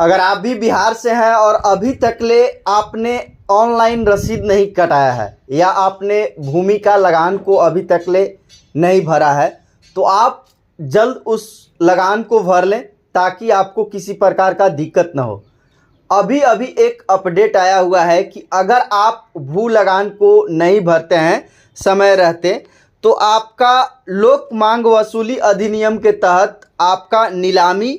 अगर आप भी बिहार से हैं और अभी तक ले आपने ऑनलाइन रसीद नहीं कटाया है या आपने भूमि का लगान को अभी तक ले नहीं भरा है, तो आप जल्द उस लगान को भर लें ताकि आपको किसी प्रकार का दिक्कत ना हो। अभी अभी एक अपडेट आया हुआ है कि अगर आप भू लगान को नहीं भरते हैं समय रहते, तो आपका लोक मांग वसूली अधिनियम के तहत आपका नीलामी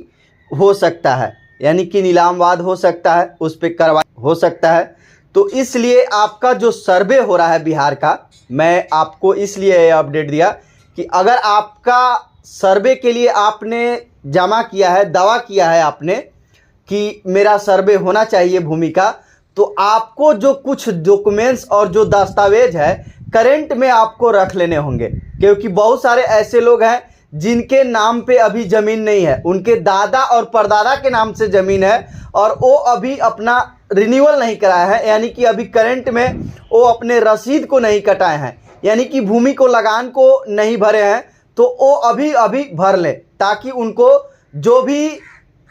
हो सकता है, यानी कि नीलामवाद हो सकता है, उस पर कार्रवाई हो सकता है। तो इसलिए आपका जो सर्वे हो रहा है बिहार का, मैं आपको इसलिए ये अपडेट दिया कि अगर आपका सर्वे के लिए आपने जमा किया है, दावा किया है आपने कि मेरा सर्वे होना चाहिए भूमि का, तो आपको जो कुछ डॉक्यूमेंट्स और जो दस्तावेज है करेंट में आपको रख लेने होंगे, क्योंकि बहुत सारे ऐसे लोग हैं जिनके नाम पे अभी ज़मीन नहीं है, उनके दादा और परदादा के नाम से ज़मीन है और वो अभी अपना रिन्यूअल नहीं कराया है, यानी कि अभी करंट में वो अपने रसीद को नहीं कटाए हैं, यानी कि भूमि को लगान को नहीं भरे हैं, तो वो अभी अभी भर ले ताकि उनको जो भी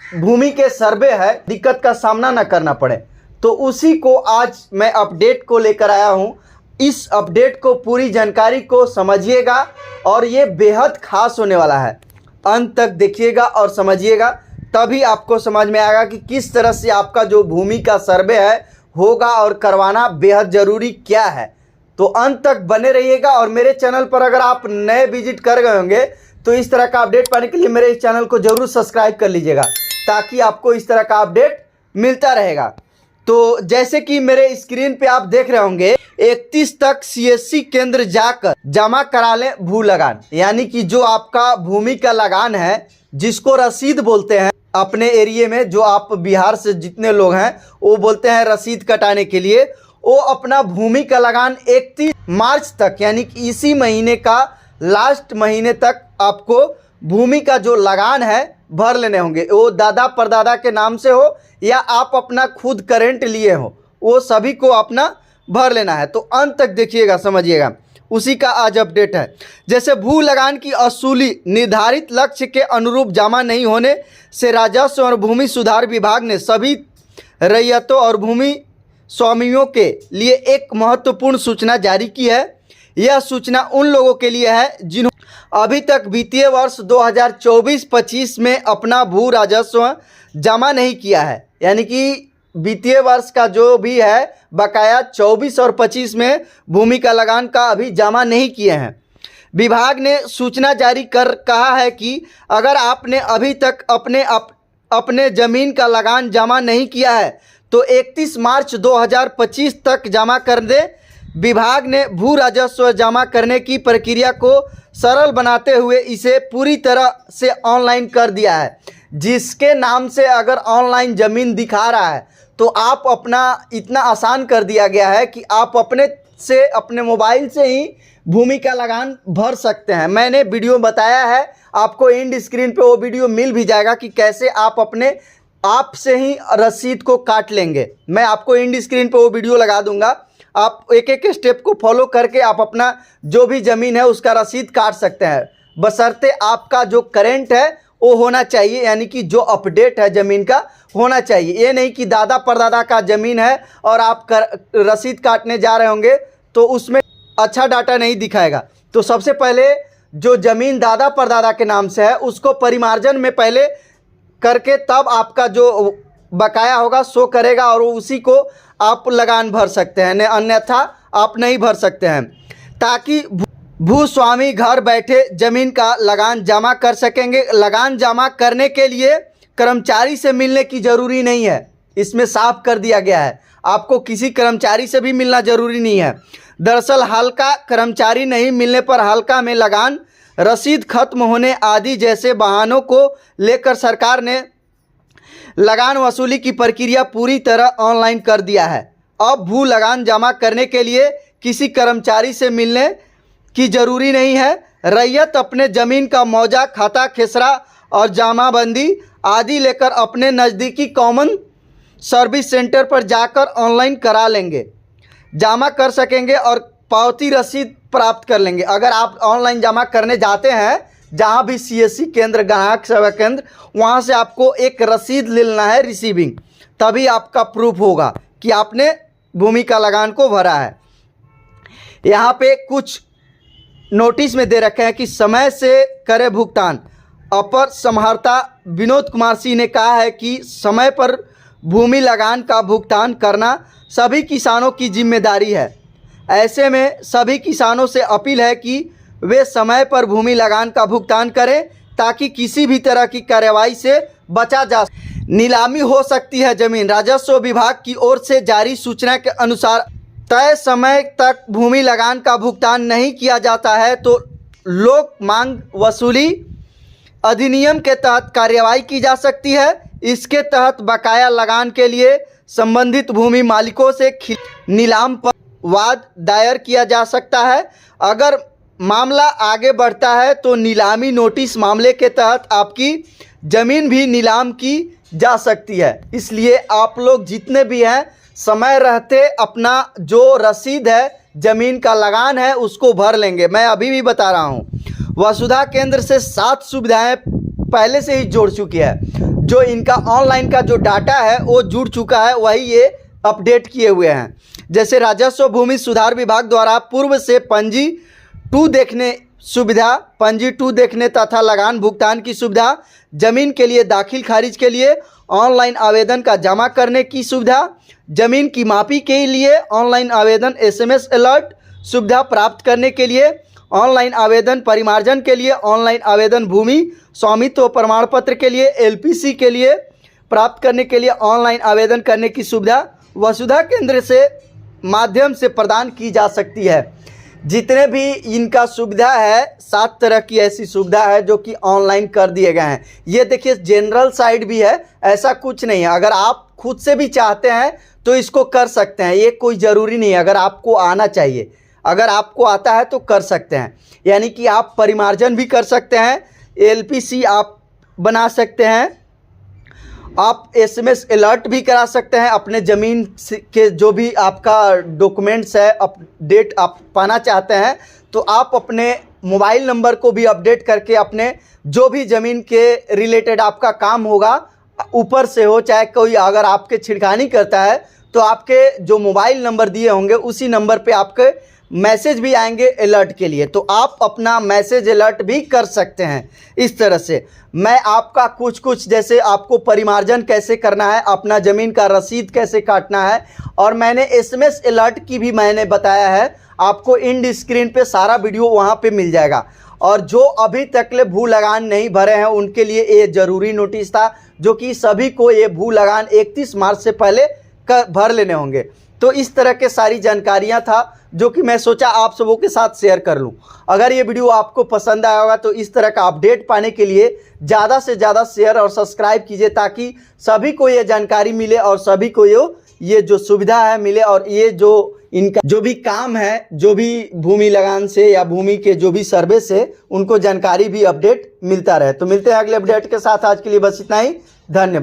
भूमि के सर्वे है दिक्कत का सामना न करना पड़े। तो उसी को आज मैं अपडेट को लेकर आया हूँ। इस अपडेट को पूरी जानकारी को समझिएगा और ये बेहद खास होने वाला है। अंत तक देखिएगा और समझिएगा, तभी आपको समझ में आएगा कि किस तरह से आपका जो भूमि का सर्वे है होगा और करवाना बेहद ज़रूरी क्या है। तो अंत तक बने रहिएगा। और मेरे चैनल पर अगर आप नए विजिट कर गए होंगे तो इस तरह का अपडेट पाने के लिए मेरे इस चैनल को ज़रूर सब्सक्राइब कर लीजिएगा, ताकि आपको इस तरह का अपडेट मिलता रहेगा। तो जैसे कि मेरे स्क्रीन पे आप देख रहे होंगे, 31 तक सीएससी केंद्र जाकर जमा करा लें भू लगान, यानी कि जो आपका भूमि का लगान है, जिसको रसीद बोलते हैं अपने एरिया में, जो आप बिहार से जितने लोग हैं वो बोलते हैं रसीद कटाने के लिए, वो अपना भूमि का लगान 31 मार्च तक, यानी कि इसी महीने का लास्ट महीने तक आपको भूमि का जो लगान है भर लेने होंगे। वो दादा परदादा के नाम से हो या आप अपना खुद करेंट लिए हो, वो सभी को अपना भर लेना है। तो अंत तक देखिएगा, समझिएगा, उसी का आज अपडेट है। जैसे भू लगान की असूली निर्धारित लक्ष्य के अनुरूप जमा नहीं होने से राजस्व और भूमि सुधार विभाग ने सभी रैयतों और भूमि स्वामियों के लिए एक महत्वपूर्ण सूचना जारी की है। यह सूचना उन लोगों के लिए है जिन्होंने अभी तक वित्तीय वर्ष 2024-25 में अपना भू राजस्व जमा नहीं किया है, यानी कि वित्तीय वर्ष का जो भी है बकाया 24 और 25 में भूमि का लगान का अभी जमा नहीं किए हैं। विभाग ने सूचना जारी कर कहा है कि अगर आपने अभी तक अपने ज़मीन का लगान जमा नहीं किया है तो 31 मार्च 2025 तक जमा कर दें। विभाग ने भू राजस्व जमा करने की प्रक्रिया को सरल बनाते हुए इसे पूरी तरह से ऑनलाइन कर दिया है। जिसके नाम से अगर ऑनलाइन ज़मीन दिखा रहा है तो आप अपना इतना आसान कर दिया गया है कि आप अपने मोबाइल से ही भूमि का लगान भर सकते हैं। मैंने वीडियो बताया है, आपको एंड स्क्रीन पे वो वीडियो मिल भी जाएगा कि कैसे आप अपने आप से ही रसीद को काट लेंगे। मैं आपको एंड स्क्रीन पे वो वीडियो लगा दूंगा, आप एक एक स्टेप को फॉलो करके आप अपना जो भी ज़मीन है उसका रसीद काट सकते हैं, बशर्ते आपका जो करेंट है वो होना चाहिए, यानी कि जो अपडेट है ज़मीन का होना चाहिए। ये नहीं कि दादा परदादा का ज़मीन है और आप रसीद काटने जा रहे होंगे तो उसमें अच्छा डाटा नहीं दिखाएगा। तो सबसे पहले जो ज़मीन दादा परदादा के नाम से है उसको परिमार्जन में पहले करके तब आपका जो बकाया होगा सो करेगा और उसी को आप लगान भर सकते हैं, अन्यथा आप नहीं भर सकते हैं, ताकि भूस्वामी घर बैठे ज़मीन का लगान जमा कर सकेंगे। लगान जमा करने के लिए कर्मचारी से मिलने की ज़रूरी नहीं है, इसमें साफ कर दिया गया है, आपको किसी कर्मचारी से भी मिलना ज़रूरी नहीं है। दरअसल हल्का कर्मचारी नहीं मिलने पर हल्का में लगान, रसीद खत्म होने आदि जैसे बहानों को लेकर सरकार ने लगान वसूली की प्रक्रिया पूरी तरह ऑनलाइन कर दिया है। अब भू लगान जमा करने के लिए किसी कर्मचारी से मिलने की ज़रूरी नहीं है। रैयत अपने ज़मीन का मौजा, खाता खेसरा और जमाबंदी आदि लेकर अपने नज़दीकी कॉमन सर्विस सेंटर पर जाकर ऑनलाइन करा लेंगे, जमा कर सकेंगे और पावती रसीद प्राप्त कर लेंगे। अगर आप ऑनलाइन जमा करने जाते हैं जहाँ भी CSC केंद्र, ग्राहक सेवा केंद्र, वहाँ से आपको एक रसीद लेना है रिसीविंग, तभी आपका प्रूफ होगा कि आपने भूमि का लगान को भरा है। यहाँ पे कुछ नोटिस में दे रखे हैं कि समय से करे भुगतान। अपर समाहर्ता विनोद कुमार सिंह ने कहा है कि समय पर भूमि लगान का भुगतान करना सभी किसानों की जिम्मेदारी है। ऐसे में सभी किसानों से अपील है कि वे समय पर भूमि लगान का भुगतान करें ताकि किसी भी तरह की कार्रवाई से बचा जा सके। नीलामी हो सकती है जमीन। राजस्व विभाग की ओर से जारी सूचना के अनुसार तय समय तक भूमि लगान का भुगतान नहीं किया जाता है तो लोक मांग वसूली अधिनियम के तहत कार्रवाई की जा सकती है। इसके तहत बकाया लगान के लिए संबंधित भूमि मालिकों से नीलाम पर वाद दायर किया जा सकता है। अगर मामला आगे बढ़ता है तो नीलामी नोटिस मामले के तहत आपकी ज़मीन भी नीलाम की जा सकती है। इसलिए आप लोग जितने भी हैं समय रहते अपना जो रसीद है, ज़मीन का लगान है, उसको भर लेंगे। मैं अभी भी बता रहा हूँ, वसुधा केंद्र से 7 सुविधाएं पहले से ही जोड़ चुकी है। जो इनका ऑनलाइन का जो डाटा है वो जुड़ चुका है, वही ये अपडेट किए हुए हैं। जैसे राजस्व भूमि सुधार विभाग द्वारा पूर्व से पंजी 2 देखने सुविधा, पंजी 2 देखने तथा लगान भुगतान की सुविधा, जमीन के लिए दाखिल खारिज के लिए ऑनलाइन आवेदन का जमा करने की सुविधा, जमीन की मापी के लिए ऑनलाइन आवेदन, SMS अलर्ट सुविधा प्राप्त करने के लिए ऑनलाइन आवेदन, परिमार्जन के लिए ऑनलाइन आवेदन, भूमि स्वामित्व प्रमाण पत्र के लिए LPC के लिए प्राप्त करने के लिए ऑनलाइन आवेदन करने की सुविधा वसुधा केंद्र से माध्यम से प्रदान की जा सकती है। जितने भी इनका सुविधा है, 7 तरह की ऐसी सुविधा है जो कि ऑनलाइन कर दिए गए हैं। ये देखिए जनरल साइड भी है, ऐसा कुछ नहीं है। अगर आप खुद से भी चाहते हैं तो इसको कर सकते हैं, ये कोई ज़रूरी नहीं है। अगर आपको आना चाहिए, अगर आपको आता है तो कर सकते हैं। यानी कि आप परिमार्जन भी कर सकते हैं, LPC आप बना सकते हैं, आप SMS अलर्ट भी करा सकते हैं। अपने ज़मीन के जो भी आपका डॉक्यूमेंट्स है अपडेट आप पाना चाहते हैं तो आप अपने मोबाइल नंबर को भी अपडेट करके अपने जो भी ज़मीन के रिलेटेड आपका काम होगा, ऊपर से हो चाहे कोई अगर आपके छिड़खानी करता है तो आपके जो मोबाइल नंबर दिए होंगे उसी नंबर पे आपके मैसेज भी आएंगे अलर्ट के लिए, तो आप अपना मैसेज अलर्ट भी कर सकते हैं। इस तरह से मैं आपका कुछ जैसे आपको परिमार्जन कैसे करना है, अपना ज़मीन का रसीद कैसे काटना है, और मैंने SMS अलर्ट की भी मैंने बताया है। आपको इंड स्क्रीन पे सारा वीडियो वहाँ पे मिल जाएगा। और जो अभी तक ले भू लगान नहीं भरे हैं उनके लिए ये ज़रूरी नोटिस था, जो कि सभी को ये भू लगान 31 मार्च से पहले भर लेने होंगे। तो इस तरह के सारी जानकारियां था जो कि मैं सोचा आप सबों के साथ शेयर कर लूं। अगर ये वीडियो आपको पसंद आया होगा तो इस तरह का अपडेट पाने के लिए ज़्यादा से ज़्यादा शेयर और सब्सक्राइब कीजिए, ताकि सभी को ये जानकारी मिले और सभी को ये जो सुविधा है मिले, और ये जो इनका जो भी काम है, जो भी भूमि लगान से या भूमि के जो भी सर्वे से उनको जानकारी भी अपडेट मिलता रहे। तो मिलते हैं अगले अपडेट के साथ। आज के लिए बस इतना ही, धन्यवाद।